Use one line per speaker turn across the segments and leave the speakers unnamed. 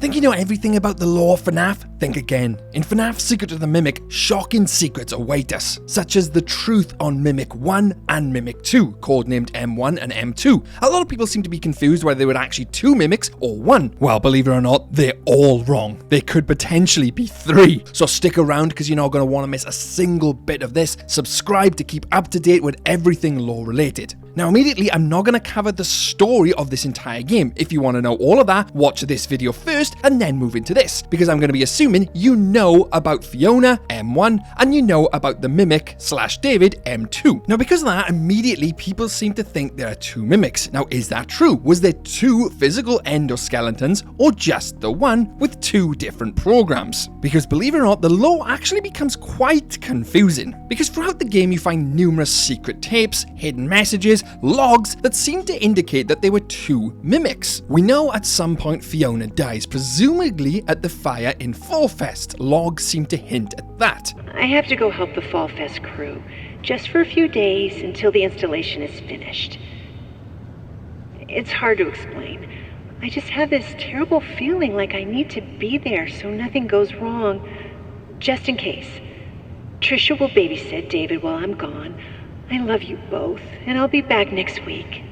Think you know everything about the lore of FNAF? Think again. In FNAF Secret of the Mimic, shocking secrets await us, such as the truth on Mimic 1 and Mimic 2, codenamed M1 and M2. A lot of people seem to be confused whether they were actually 2 mimics or 1. Well, believe it or not, they're all wrong. They could potentially be 3. So stick around because you're not going to want to miss a single bit of this. Subscribe to keep up to date with everything lore related. Now immediately, I'm not going to cover the story of this entire game. If you want to know all of that, watch this video first and then move into this, because I'm going to be assuming you know about Fiona, M1, and you know about the Mimic / David, M2. Now because of that, immediately people seem to think there are 2 mimics. Now is that true? Was there 2 physical endoskeletons or just the one with 2 different programs? Because believe it or not, the lore actually becomes quite confusing, because throughout the game you find numerous secret tapes, hidden messages, logs that seem to indicate that there were 2 mimics. We know at some point Fiona dies, presumably at the fire in Fall Fest. Logs seem to hint at that.
I have to go help the Fall Fest crew, just for a few days until the installation is finished. It's hard to explain. I just have this terrible feeling like I need to be there so nothing goes wrong, just in case. Trisha will babysit David while I'm gone. I love you both, and I'll be back next week.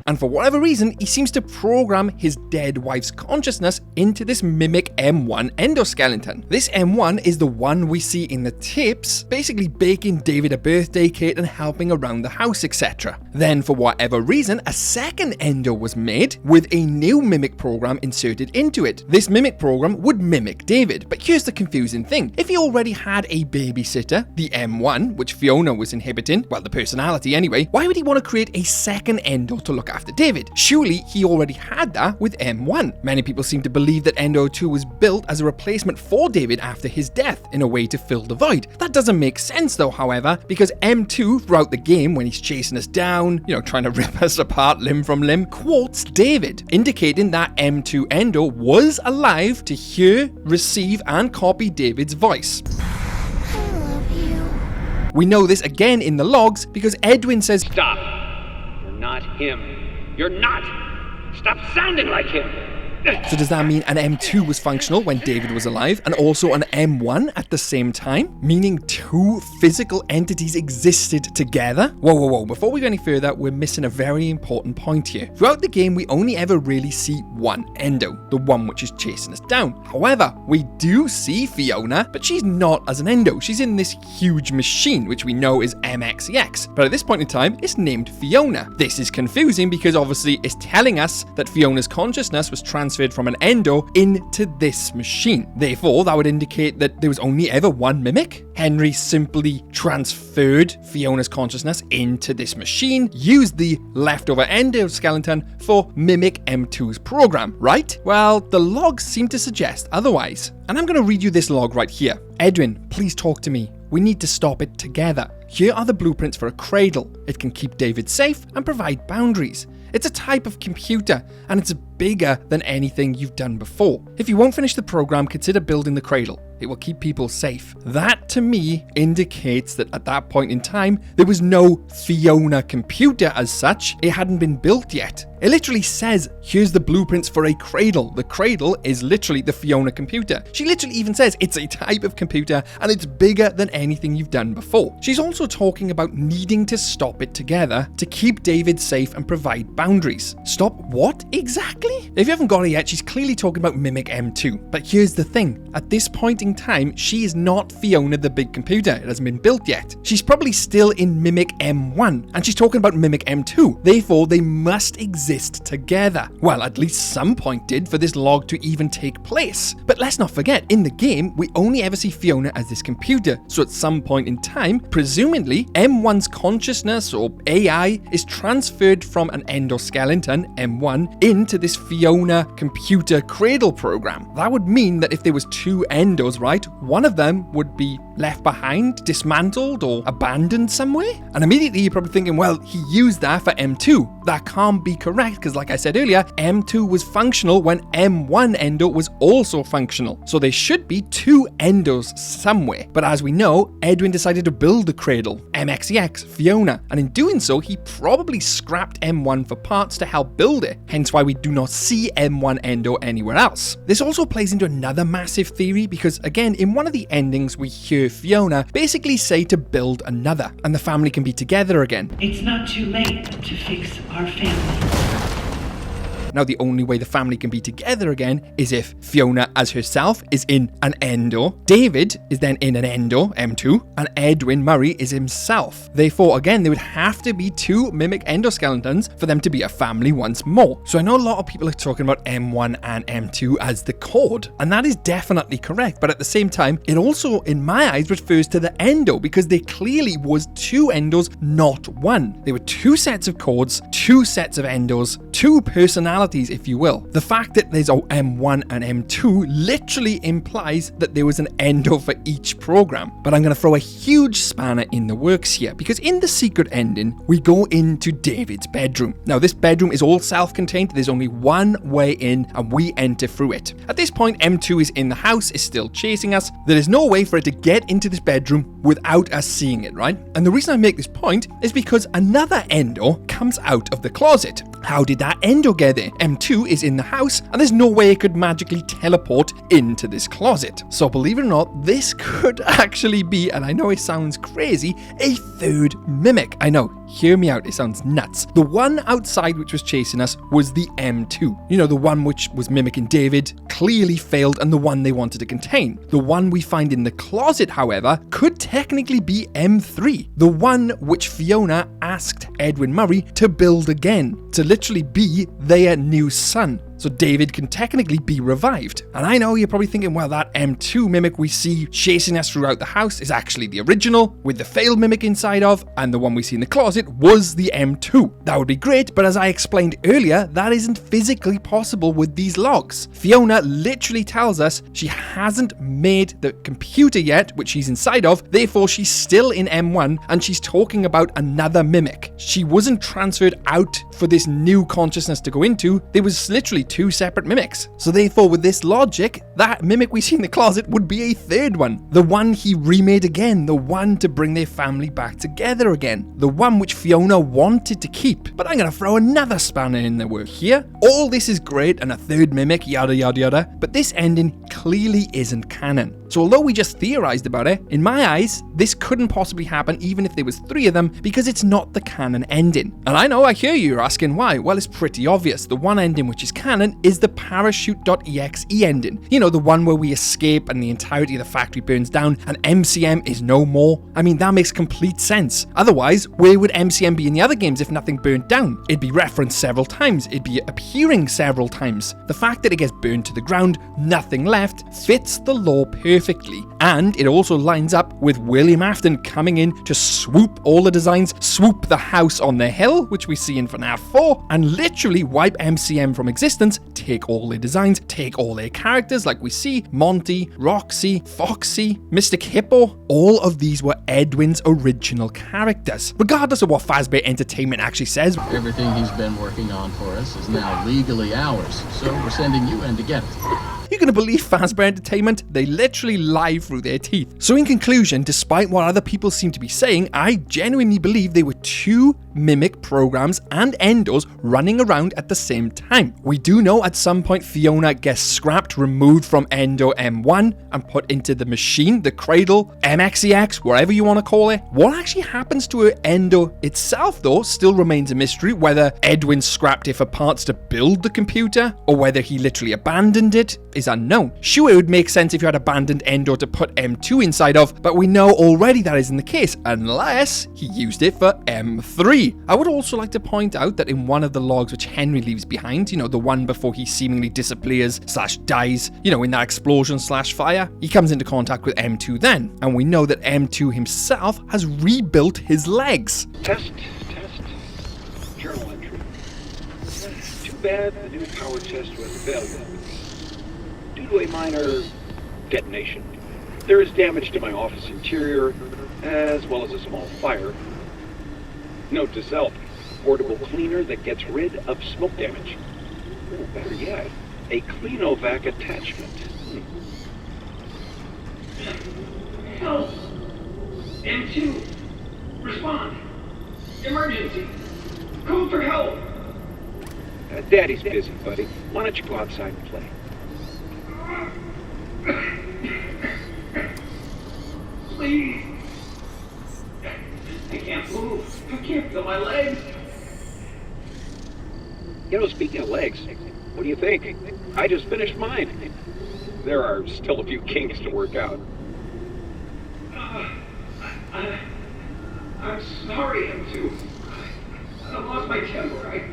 And for whatever reason, he seems to program his dead wife's consciousness into this Mimic M1 endoskeleton. This M1 is the one we see in the tapes, basically baking David a birthday cake and helping around the house, etc. Then, for whatever reason, a second endo was made with a new Mimic program inserted into it. This Mimic program would mimic David, but here's the confusing thing. If he already had a babysitter, the M1, which Fiona was inhibiting, well, the personality anyway, why would he want to create a second endo to look after David? Surely he already had that with M1. Many people seem to believe that Endo 2 was built as a replacement for David after his death in a way to fill the void. That doesn't make sense though, however, because M2 throughout the game, when he's chasing us down, trying to rip us apart limb from limb, quotes David, indicating that M2 Endo was alive to hear, receive, and copy David's voice.
I love you.
We know this again in the logs because Edwin says,
"Stop! You're not him. You're not! Stop sounding like him!"
So does that mean an M2 was functional when David was alive and also an M1 at the same time? Meaning 2 physical entities existed together? Whoa, before we go any further, we're missing a very important point here. Throughout the game, we only ever really see one endo, the one which is chasing us down. However, we do see Fiona, but she's not as an endo. She's in this huge machine, which we know is MXEX. But at this point in time, it's named Fiona. This is confusing because obviously it's telling us that Fiona's consciousness was transferred from an endo into this machine. Therefore, that would indicate that there was only ever one mimic. Henry simply transferred Fiona's consciousness into this machine, used the leftover endoskeleton for Mimic M2's program, right? Well, the logs seem to suggest otherwise. And I'm going to read you this log right here. Edwin, please talk to me. We need to stop it together. Here are the blueprints for a cradle. It can keep David safe and provide boundaries. It's a type of computer, and it's bigger than anything you've done before. If you won't finish the program, consider building the cradle. It will keep people safe. That, to me, indicates that at that point in time, there was no Fiona computer as such. It hadn't been built yet. It literally says, here's the blueprints for a cradle. The cradle is literally the Fiona computer. She literally even says it's a type of computer and it's bigger than anything you've done before. She's also talking about needing to stop it together to keep David safe and provide boundaries. Stop what exactly? If you haven't got it yet, she's clearly talking about Mimic M2. But here's the thing. At this point in time, she is not Fiona the big computer. It hasn't been built yet. She's probably still in Mimic M1 and she's talking about Mimic M2. Therefore, they must exist together. Well, at least some point did for this log to even take place. But let's not forget, in the game, we only ever see Fiona as this computer. So at some point in time, presumably, M1's consciousness or AI is transferred from an endoskeleton, M1, into this Fiona computer cradle program. That would mean that if there was 2 endos, right, one of them would be left behind, dismantled, or abandoned somewhere. And immediately you're probably thinking, well, he used that for M2. that can't be correct because, like I said earlier, M2 was functional when M1 endo was also functional. So there should be two endos somewhere. But as we know, Edwin decided to build the cradle, MXEX, Fiona, and in doing so, he probably scrapped M1 for parts to help build it, hence why we do not see M1 endo anywhere else. This also plays into another massive theory because, again, in one of the endings, we hear Fiona basically say to build another, and the family can be together again.
It's not too late to fix our family.
Now, the only way the family can be together again is if Fiona as herself is in an endo, David is then in an endo, M2, and Edwin Murray is himself. Therefore, again, there would have to be two mimic endoskeletons for them to be a family once more. So I know a lot of people are talking about M1 and M2 as the cord, and that is definitely correct, but at the same time, it also, in my eyes, refers to the endo because there clearly was two endos, not one. There were two sets of cords, two sets of endos, two personalities, if you will. The fact that there's a M1 and M2 literally implies that there was an endo for each program. But I'm going to throw a huge spanner in the works here because in the secret ending, we go into David's bedroom. Now, this bedroom is all self-contained. There's only one way in and we enter through it. At this point, M2 is in the house, is still chasing us. There is no way for it to get into this bedroom without us seeing it, right? And the reason I make this point is because another endo comes out of the closet. How did that endo get there? M2 is in the house and there's no way it could magically teleport into this closet. So believe it or not, this could actually be, and I know it sounds crazy, a third mimic. I know, hear me out, it sounds nuts. The one outside which was chasing us was the M2. You know, the one which was mimicking David, clearly failed, and the one they wanted to contain. The one we find in the closet, however, could technically be M3. The one which Fiona asked Edwin Murray to build again, to literally be their new son. So David can technically be revived. And I know you're probably thinking, well, that M2 mimic we see chasing us throughout the house is actually the original, with the failed mimic inside of, and the one we see in the closet was the M2. That would be great, but as I explained earlier, that isn't physically possible with these logs. Fiona literally tells us she hasn't made the computer yet, which she's inside of, therefore she's still in M1, and she's talking about another mimic. She wasn't transferred out for this new consciousness to go into, there was literally two separate mimics. So therefore, with this logic, that mimic we see in the closet would be a third one. The one he remade again, the one to bring their family back together again. The one which Fiona wanted to keep. But I'm going to throw another spanner in the work here. All this is great and a third mimic, yada yada yada, but this ending clearly isn't canon. So although we just theorized about it, in my eyes, this couldn't possibly happen even if there was three of them because it's not the canon ending. And I know, I hear you're asking why. Well, it's pretty obvious. The one ending which is canon is the parachute.exe ending. You know, the one where we escape and the entirety of the factory burns down and MCM is no more. I mean, that makes complete sense. Otherwise, where would MCM be in the other games if nothing burnt down? It'd be referenced several times. It'd be appearing several times. The fact that it gets burned to the ground, nothing left, fits the lore perfectly. And it also lines up with William Afton coming in to swoop all the designs, swoop the house on the hill, which we see in FNAF 4, and literally wipe MCM from existence, take all their designs, take all their characters like we see, Monty, Roxy, Foxy, Mystic Hippo. All of these were Edwin's original characters. Regardless of what Fazbear Entertainment actually says,
everything he's been working on for us is now legally ours, so we're sending you in to get it.
You're going to believe Fazbear Entertainment? They literally lie through their teeth. So in conclusion, despite what other people seem to be saying, I genuinely believe there were two mimic programs and endos running around at the same time. We do know at some point Fiona gets scrapped, removed from endo M1 and put into the machine, the cradle, MXEX, whatever you want to call it. What actually happens to her endo itself though still remains a mystery, whether Edwin scrapped it for parts to build the computer or whether he literally abandoned it is unknown. Sure, it would make sense if you had abandoned endo to put M2 inside of, but we know already that isn't the case unless he used it for M3. I would also like to point out that in one of the logs which Henry leaves behind, you know, the one before he seemingly disappears / dies, you know, in that explosion / fire, he comes into contact with M2 then, and we know that M2 himself has rebuilt his legs.
Test. Journal entry. Too bad the new power test was a failure. Due to a minor detonation, there is damage to my office interior, as well as a small fire. Note to self, portable cleaner that gets rid of smoke damage. Or better yet, a Cleanovac attachment.
Help! M2! Respond! Emergency! Call for help!
Daddy's busy, buddy. Why don't you go outside and play?
Please! I can't move. I can't feel my legs.
You know, speaking of legs, what do you think? I just finished mine. There are still a few kinks to work out.
I'm sorry, M2. I lost my temper.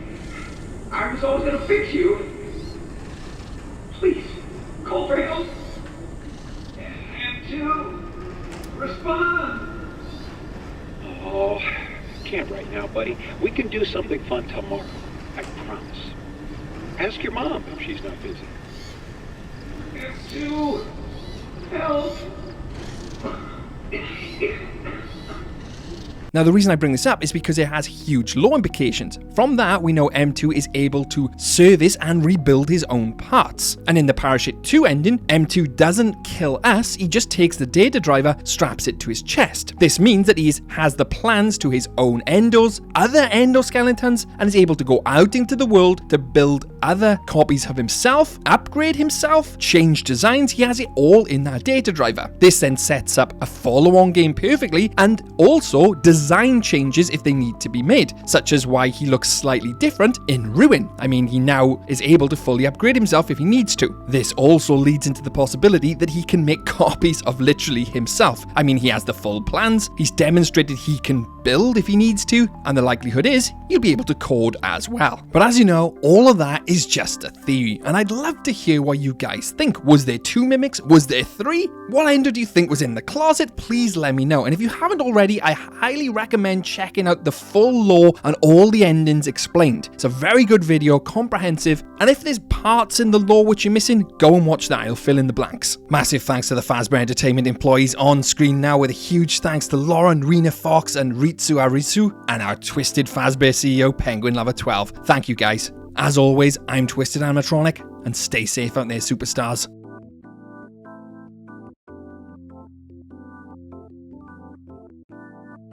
I was always gonna fix you. Please, call for help. M2, respond.
Oh, can't right now, buddy. We can do something fun tomorrow. I promise. Ask your mom if she's not busy.
M2, help.
Now, the reason I bring this up is because it has huge lore implications. From that, we know M2 is able to service and rebuild his own parts. And in the Parachute 2 ending, M2 doesn't kill us, he just takes the data driver, straps it to his chest. This means that he has the plans to his own endos, other endoskeletons, and is able to go out into the world to build other copies of himself, upgrade himself, change designs. He has it all in that data driver. This then sets up a follow-on game perfectly, and also design changes if they need to be made, such as why he looks slightly different in Ruin. I mean, he now is able to fully upgrade himself if he needs to. This also leads into the possibility that he can make copies of literally himself. I mean, he has the full plans, he's demonstrated he can build if he needs to, and the likelihood is he'll be able to code as well. But as you know, all of that is just a theory, and I'd love to hear what you guys think. Was there 2 mimics? Was there 3? What ender do you think was in the closet? Please let me know. And if you haven't already, I highly recommend checking out the full lore and all the endings explained. It's a very good video, comprehensive, and if there's parts in the lore which you're missing, go and watch that, I'll fill in the blanks. Massive thanks to the Fazbear Entertainment employees on screen now, with a huge thanks to Lauren, Rena Fox, and Ritsu Arisu, and our Twisted Fazbear CEO, Penguin Lover 12. Thank you guys. As always, I'm Twisted Animatronic, and stay safe out there, superstars.